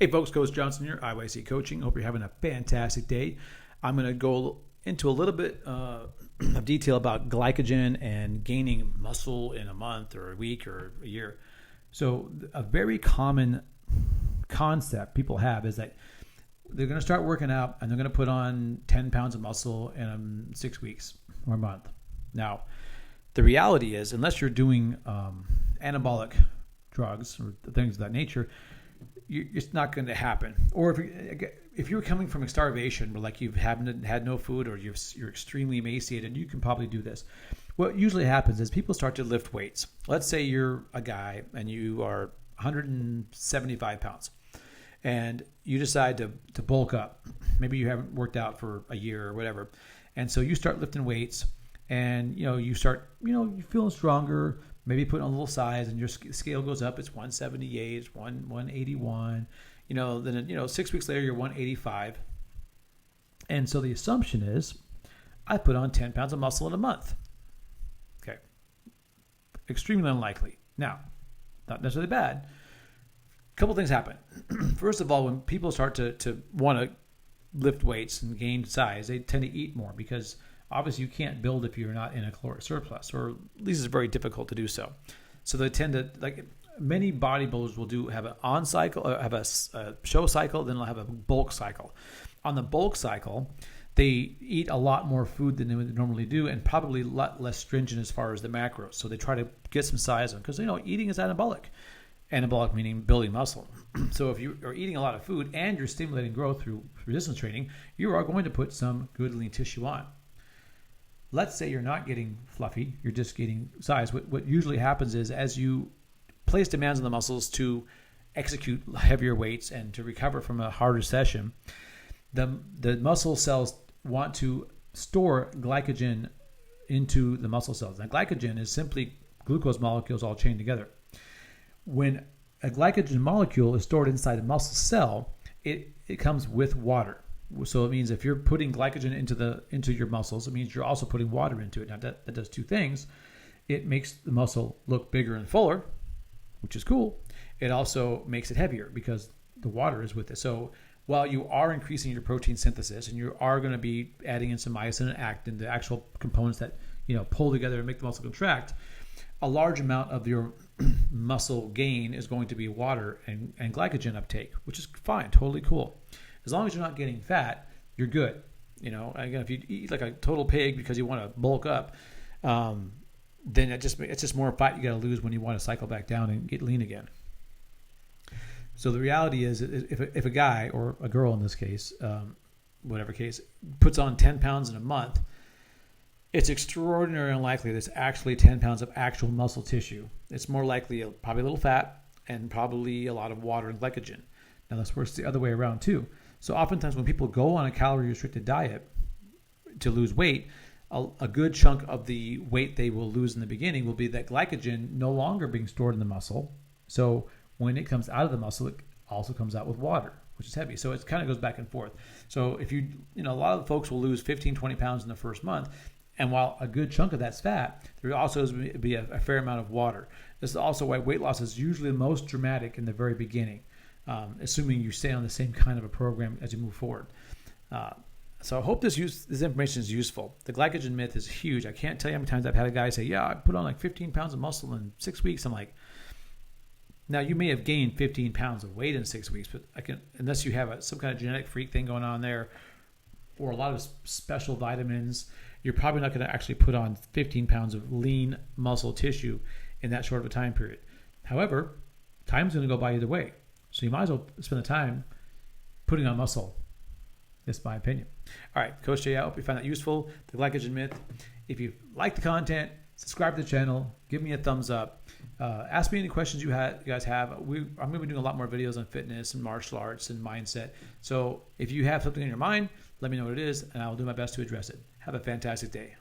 Hey folks, Coach Johnson here, IYC Coaching. Hope you're having a fantastic day. I'm going to go into a little bit of detail about glycogen and gaining muscle in a month or a week or a year. So a very common concept people have is that they're going to start working out and they're going to put on 10 pounds of muscle in 6 weeks or a month. Now, the reality is, unless you're doing anabolic drugs or things of that nature, it's not going to happen. Or if you're coming from a starvation, where like you haven't had no food or you're extremely emaciated, you can probably do this. What usually happens is people start to lift weights. Let's say you're a guy and you are 175 pounds and you decide to bulk up. Maybe you haven't worked out for a year or whatever. And so you start lifting weights and you start, you're feeling stronger. Maybe put on a little size and your scale goes up. It's 178, it's 181. Then 6 weeks later, you're 185. And so the assumption is, I put on 10 pounds of muscle in a month. Okay. Extremely unlikely. Now, not necessarily bad. A couple things happen. First of all, when people start to want to lift weights and gain size, they tend to eat more because obviously, you can't build if you're not in a caloric surplus, or at least it's very difficult to do so. So they tend to, like many bodybuilders will have an on cycle, or have a show cycle, then they'll have a bulk cycle. On the bulk cycle, they eat a lot more food than they would normally do, and probably a lot less stringent as far as the macros. So they try to get some size on, because eating is anabolic. Anabolic meaning building muscle. So if you are eating a lot of food and you're stimulating growth through resistance training, you are going to put some good lean tissue on. Let's say you're not getting fluffy, you're just getting size. What usually happens is, as you place demands on the muscles to execute heavier weights and to recover from a harder session, the muscle cells want to store glycogen into the muscle cells. Now, glycogen is simply glucose molecules all chained together. When a glycogen molecule is stored inside a muscle cell, it comes with water. So it means if you're putting glycogen into your muscles, it means you're also putting water into it. Now that does two things. It makes the muscle look bigger and fuller, which is cool. It also makes it heavier because the water is with it. So while you are increasing your protein synthesis and you are going to be adding in some myosin and actin, the actual components that pull together and make the muscle contract, a large amount of your muscle gain is going to be water and glycogen uptake, which is fine, totally cool. As long as you're not getting fat, you're good. Again, if you eat like a total pig because you want to bulk up, then it's just more fat you got to lose when you want to cycle back down and get lean again. So the reality is, if a guy or a girl in this case, whatever case, puts on 10 pounds in a month, it's extraordinarily unlikely there's actually 10 pounds of actual muscle tissue. It's more likely probably a little fat and probably a lot of water and glycogen. Now this works the other way around too. So oftentimes when people go on a calorie-restricted diet to lose weight, a good chunk of the weight they will lose in the beginning will be that glycogen no longer being stored in the muscle. So when it comes out of the muscle, it also comes out with water, which is heavy. So it kind of goes back and forth. So if a lot of folks will lose 15, 20 pounds in the first month. And while a good chunk of that's fat, there also is be a fair amount of water. This is also why weight loss is usually the most dramatic in the very beginning. Assuming you stay on the same kind of a program as you move forward. So I hope this information is useful. The glycogen myth is huge. I can't tell you how many times I've had a guy say, yeah, I put on like 15 pounds of muscle in 6 weeks. I'm like, now you may have gained 15 pounds of weight in 6 weeks, but unless you have some kind of genetic freak thing going on there or a lot of special vitamins, you're probably not going to actually put on 15 pounds of lean muscle tissue in that short of a time period. However, time's going to go by either way. So you might as well spend the time putting on muscle. That's my opinion. All right, Coach Jay, I hope you find that useful. The glycogen myth. If you like the content, subscribe to the channel. Give me a thumbs up. Ask me any questions you guys have. I'm going to be doing a lot more videos on fitness and martial arts and mindset. So if you have something in your mind, let me know what it is, and I'll do my best to address it. Have a fantastic day.